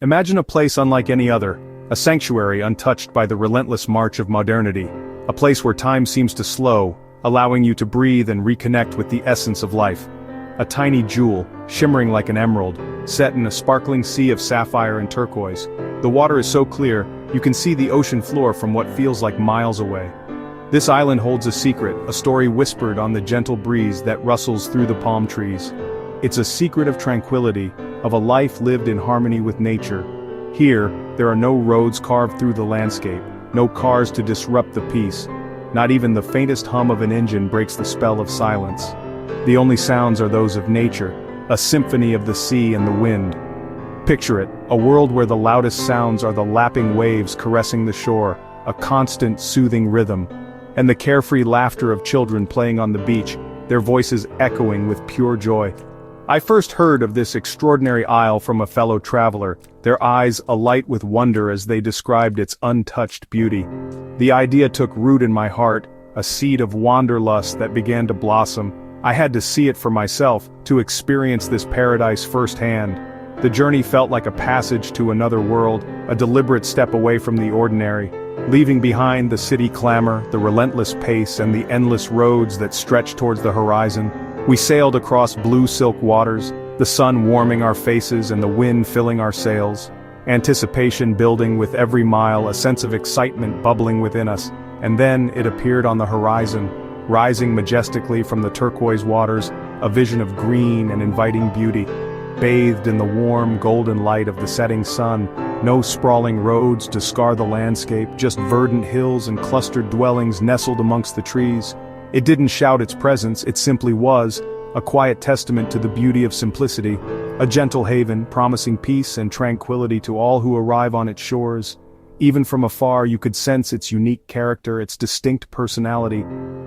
Imagine a place unlike any other, a sanctuary untouched by the relentless march of modernity, a place where time seems to slow, allowing you to breathe and reconnect with the essence of life. A tiny jewel, shimmering like an emerald, set in a sparkling sea of sapphire and turquoise. The water is so clear, you can see the ocean floor from what feels like miles away. This island holds a secret, a story whispered on the gentle breeze that rustles through the palm trees. It's a secret of tranquility, of a life lived in harmony with nature. Here, there are no roads carved through the landscape, no cars to disrupt the peace. Not even the faintest hum of an engine breaks the spell of silence. The only sounds are those of nature, a symphony of the sea and the wind. Picture it, a world where the loudest sounds are the lapping waves caressing the shore, a constant soothing rhythm, and the carefree laughter of children playing on the beach, their voices echoing with pure joy. I first heard of this extraordinary isle from a fellow traveler, their eyes alight with wonder as they described its untouched beauty. The idea took root in my heart, a seed of wanderlust that began to blossom. I had to see it for myself, to experience this paradise firsthand. The journey felt like a passage to another world, a deliberate step away from the ordinary, leaving behind the city clamor, the relentless pace, and the endless roads that stretch towards the horizon. We sailed across blue silk waters, the sun warming our faces and the wind filling our sails. Anticipation building with every mile, a sense of excitement bubbling within us, and then it appeared on the horizon, rising majestically from the turquoise waters, a vision of green and inviting beauty. Bathed in the warm, golden light of the setting sun, no sprawling roads to scar the landscape, just verdant hills and clustered dwellings nestled amongst the trees. It didn't shout its presence, it simply was, a quiet testament to the beauty of simplicity, a gentle haven promising peace and tranquility to all who arrive on its shores. Even from afar you could sense its unique character, its distinct personality,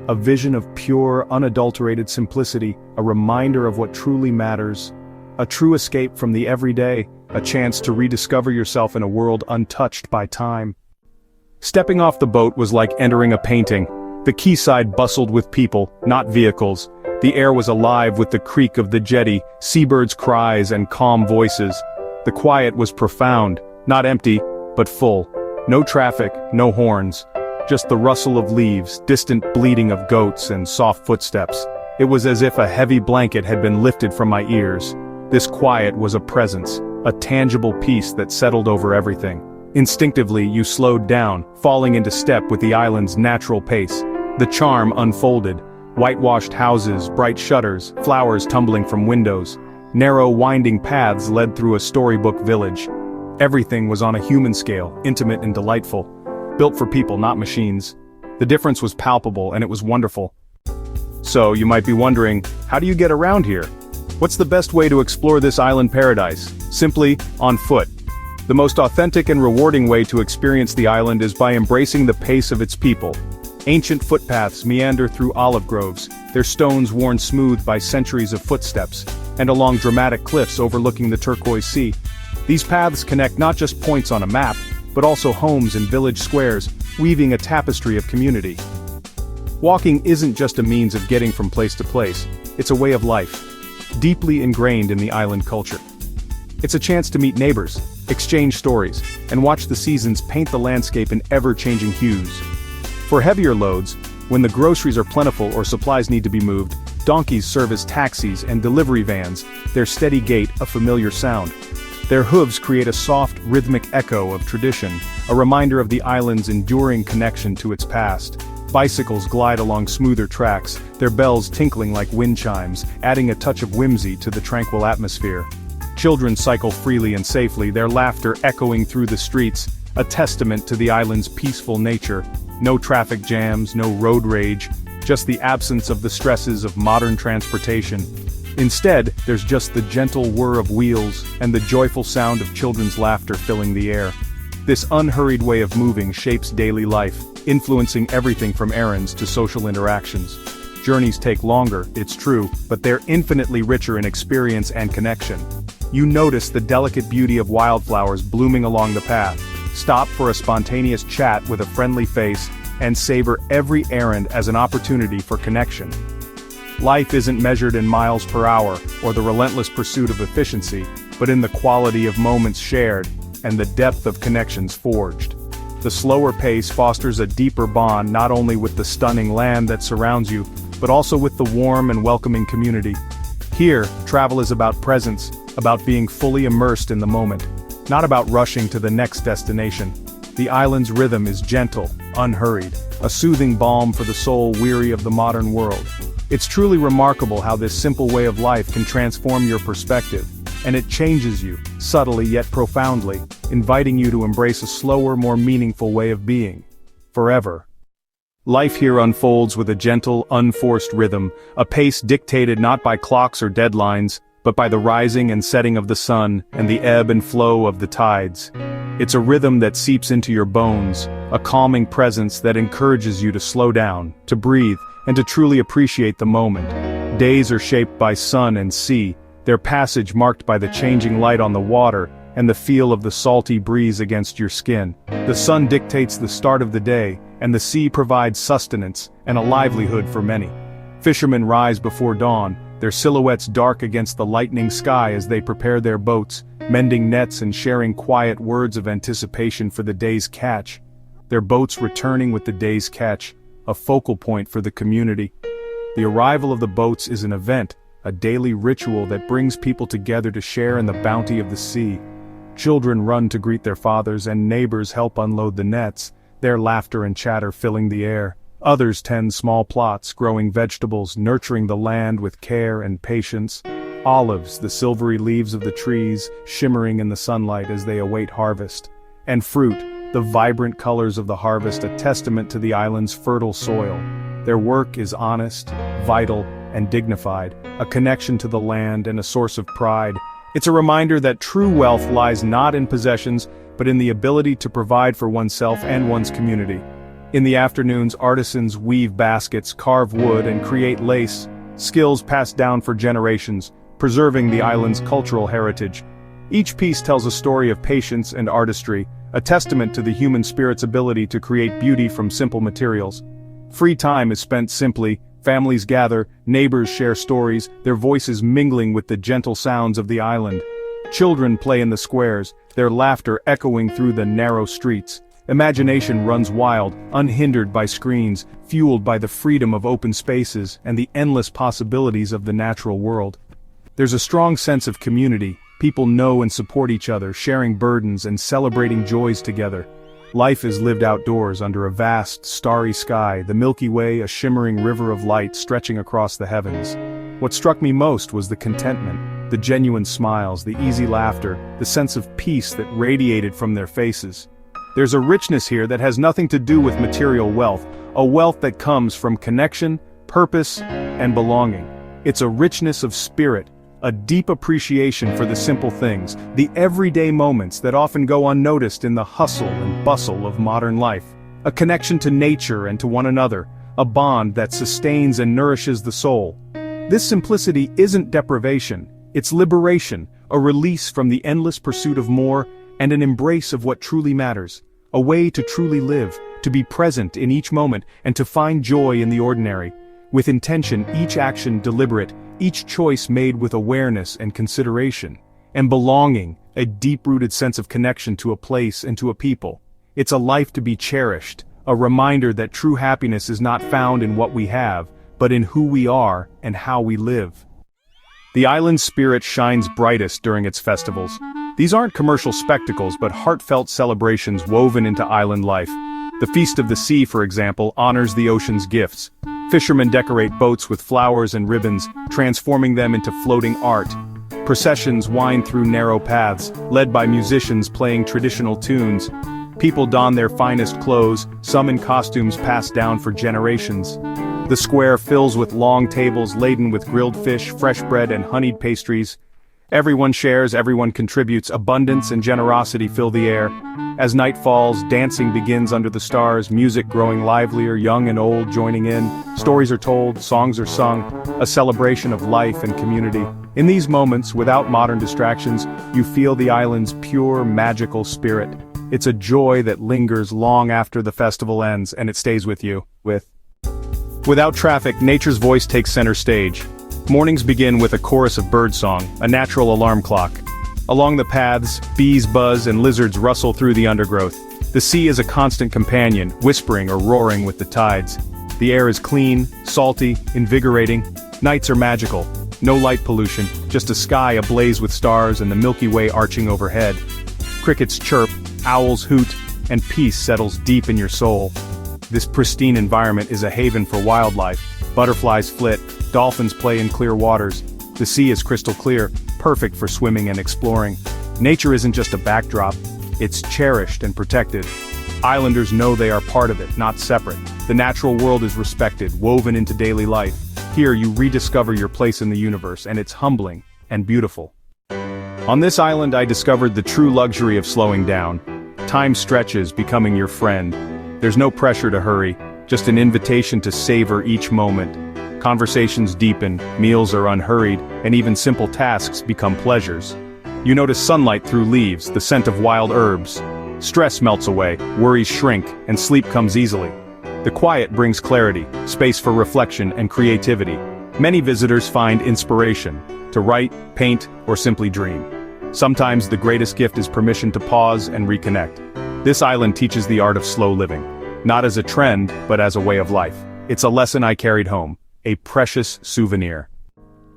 a vision of pure, unadulterated simplicity, a reminder of what truly matters. A true escape from the everyday, a chance to rediscover yourself in a world untouched by time. Stepping off the boat was like entering a painting. The quayside bustled with people, not vehicles. The air was alive with the creak of the jetty, seabirds' cries and calm voices. The quiet was profound, not empty, but full. No traffic, no horns. Just the rustle of leaves, distant bleating of goats, and soft footsteps. It was as if a heavy blanket had been lifted from my ears. This quiet was a presence, a tangible peace that settled over everything. Instinctively, you slowed down, falling into step with the island's natural pace. The charm unfolded. Whitewashed houses, bright shutters, flowers tumbling from windows. Narrow, winding paths led through a storybook village. Everything was on a human scale, intimate and delightful. Built for people, not machines. The difference was palpable, and it was wonderful. So, you might be wondering, how do you get around here? What's the best way to explore this island paradise? Simply, on foot. The most authentic and rewarding way to experience the island is by embracing the pace of its people. Ancient footpaths meander through olive groves, their stones worn smooth by centuries of footsteps, and along dramatic cliffs overlooking the turquoise sea. These paths connect not just points on a map, but also homes and village squares, weaving a tapestry of community. Walking isn't just a means of getting from place to place, it's a way of life, deeply ingrained in the island culture. It's a chance to meet neighbors, exchange stories, and watch the seasons paint the landscape in ever-changing hues. For heavier loads, when the groceries are plentiful or supplies need to be moved, donkeys serve as taxis and delivery vans, their steady gait a familiar sound. Their hooves create a soft, rhythmic echo of tradition, a reminder of the island's enduring connection to its past. Bicycles glide along smoother tracks, their bells tinkling like wind chimes, adding a touch of whimsy to the tranquil atmosphere. Children cycle freely and safely, their laughter echoing through the streets, a testament to the island's peaceful nature. No traffic jams, no road rage, just the absence of the stresses of modern transportation. Instead, there's just the gentle whir of wheels and the joyful sound of children's laughter filling the air. This unhurried way of moving shapes daily life, influencing everything from errands to social interactions. Journeys take longer, it's true, but they're infinitely richer in experience and connection. You notice the delicate beauty of wildflowers blooming along the path, stop for a spontaneous chat with a friendly face, and savor every errand as an opportunity for connection. Life isn't measured in miles per hour or the relentless pursuit of efficiency, but in the quality of moments shared, and the depth of connections forged. The slower pace fosters a deeper bond not only with the stunning land that surrounds you, but also with the warm and welcoming community. Here, travel is about presence, about being fully immersed in the moment, not about rushing to the next destination. The island's rhythm is gentle, unhurried, a soothing balm for the soul weary of the modern world. It's truly remarkable how this simple way of life can transform your perspective, and it changes you, subtly yet profoundly, inviting you to embrace a slower, more meaningful way of being. Forever. Life here unfolds with a gentle, unforced rhythm, a pace dictated not by clocks or deadlines, but by the rising and setting of the sun and the ebb and flow of the tides. It's a rhythm that seeps into your bones, a calming presence that encourages you to slow down, to breathe, and to truly appreciate the moment. Days are shaped by sun and sea, their passage marked by the changing light on the water and the feel of the salty breeze against your skin. The sun dictates the start of the day, and the sea provides sustenance and a livelihood for many. Fishermen rise before dawn, their silhouettes dark against the lightening sky as they prepare their boats, mending nets and sharing quiet words of anticipation for the day's catch. Their boats returning with the day's catch, a focal point for the community. The arrival of the boats is an event, a daily ritual that brings people together to share in the bounty of the sea. Children run to greet their fathers and neighbors help unload the nets, their laughter and chatter filling the air. Others tend small plots, growing vegetables, nurturing the land with care and patience. Olives, the silvery leaves of the trees, shimmering in the sunlight as they await harvest. And fruit, the vibrant colors of the harvest, a testament to the island's fertile soil. Their work is honest, vital, and dignified, a connection to the land and a source of pride. It's a reminder that true wealth lies not in possessions, but in the ability to provide for oneself and one's community. In the afternoons, artisans weave baskets, carve wood, and create lace, skills passed down for generations, preserving the island's cultural heritage. Each piece tells a story of patience and artistry, a testament to the human spirit's ability to create beauty from simple materials. Free time is spent simply, families gather, neighbors share stories, their voices mingling with the gentle sounds of the island. Children play in the squares, their laughter echoing through the narrow streets. Imagination runs wild, unhindered by screens, fueled by the freedom of open spaces and the endless possibilities of the natural world. There's a strong sense of community. People know and support each other, sharing burdens and celebrating joys together. Life is lived outdoors under a vast, starry sky, the Milky Way a shimmering river of light stretching across the heavens. What struck me most was the contentment, the genuine smiles, the easy laughter, the sense of peace that radiated from their faces. There's a richness here that has nothing to do with material wealth, a wealth that comes from connection, purpose, and belonging. It's a richness of spirit, a deep appreciation for the simple things, the everyday moments that often go unnoticed in the hustle and bustle of modern life. A connection to nature and to one another, a bond that sustains and nourishes the soul. This simplicity isn't deprivation, it's liberation, a release from the endless pursuit of more, and an embrace of what truly matters. A way to truly live, to be present in each moment, and to find joy in the ordinary. With intention, each action deliberate, each choice made with awareness and consideration. And belonging, a deep-rooted sense of connection to a place and to a people. It's a life to be cherished, a reminder that true happiness is not found in what we have, but in who we are and how we live. The island's spirit shines brightest during its festivals. These aren't commercial spectacles but heartfelt celebrations woven into island life. The Feast of the Sea, for example, honors the ocean's gifts. Fishermen decorate boats with flowers and ribbons, transforming them into floating art. Processions wind through narrow paths, led by musicians playing traditional tunes. People don their finest clothes, some in costumes passed down for generations. The square fills with long tables laden with grilled fish, fresh bread, and honeyed pastries. Everyone shares, everyone contributes, abundance and generosity fill the air. As night falls, dancing begins under the stars, music growing livelier, young and old joining in. Stories are told, songs are sung, a celebration of life and community. In these moments, without modern distractions, you feel the island's pure, magical spirit. It's a joy that lingers long after the festival ends, and it stays with you. Without traffic, nature's voice takes center stage. Mornings begin with a chorus of birdsong, a natural alarm clock. Along the paths, bees buzz and lizards rustle through the undergrowth. The sea is a constant companion, whispering or roaring with the tides. The air is clean, salty, invigorating. Nights are magical. No light pollution, just a sky ablaze with stars and the Milky Way arching overhead. Crickets chirp, owls hoot, and peace settles deep in your soul. This pristine environment is a haven for wildlife. Butterflies flit, dolphins play in clear waters. The sea is crystal clear, perfect for swimming and exploring. Nature isn't just a backdrop, it's cherished and protected. Islanders know they are part of it, not separate. The natural world is respected, woven into daily life. Here you rediscover your place in the universe, and it's humbling and beautiful. On this island I discovered the true luxury of slowing down. Time stretches, becoming your friend. There's no pressure to hurry, just an invitation to savor each moment. Conversations deepen, meals are unhurried, and even simple tasks become pleasures. You notice sunlight through leaves, the scent of wild herbs. Stress melts away, worries shrink, and sleep comes easily. The quiet brings clarity, space for reflection and creativity. Many visitors find inspiration to write, paint, or simply dream. Sometimes the greatest gift is permission to pause and reconnect. This island teaches the art of slow living, not as a trend, but as a way of life. It's a lesson I carried home, a precious souvenir.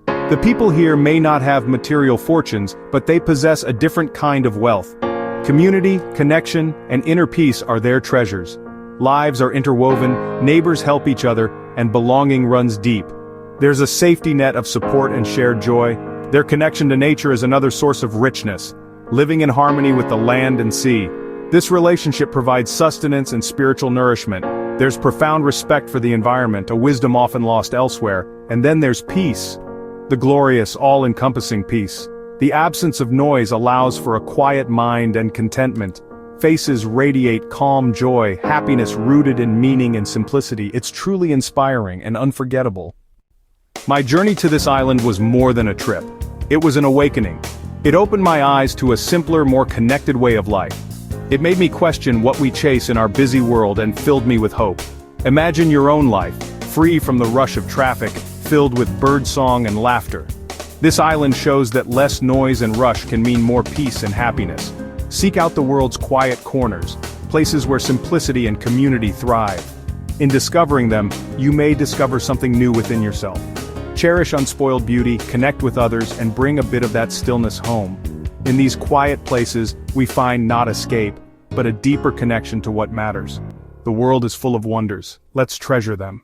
The people here may not have material fortunes, but they possess a different kind of wealth. Community, connection, and inner peace are their treasures. Lives are interwoven, neighbors help each other, and belonging runs deep. There's a safety net of support and shared joy. Their connection to nature is another source of richness, living in harmony with the land and sea. This relationship provides sustenance and spiritual nourishment. There's profound respect for the environment, a wisdom often lost elsewhere. And then there's peace. The glorious, all-encompassing peace. The absence of noise allows for a quiet mind and contentment. Faces radiate calm joy, happiness rooted in meaning and simplicity. It's truly inspiring and unforgettable. My journey to this island was more than a trip. It was an awakening. It opened my eyes to a simpler, more connected way of life. It made me question what we chase in our busy world and filled me with hope. Imagine your own life, free from the rush of traffic, filled with birdsong and laughter. This island shows that less noise and rush can mean more peace and happiness. Seek out the world's quiet corners, places where simplicity and community thrive. In discovering them, you may discover something new within yourself. Cherish unspoiled beauty, connect with others, and bring a bit of that stillness home. In these quiet places, we find not escape, but a deeper connection to what matters. The world is full of wonders. Let's treasure them.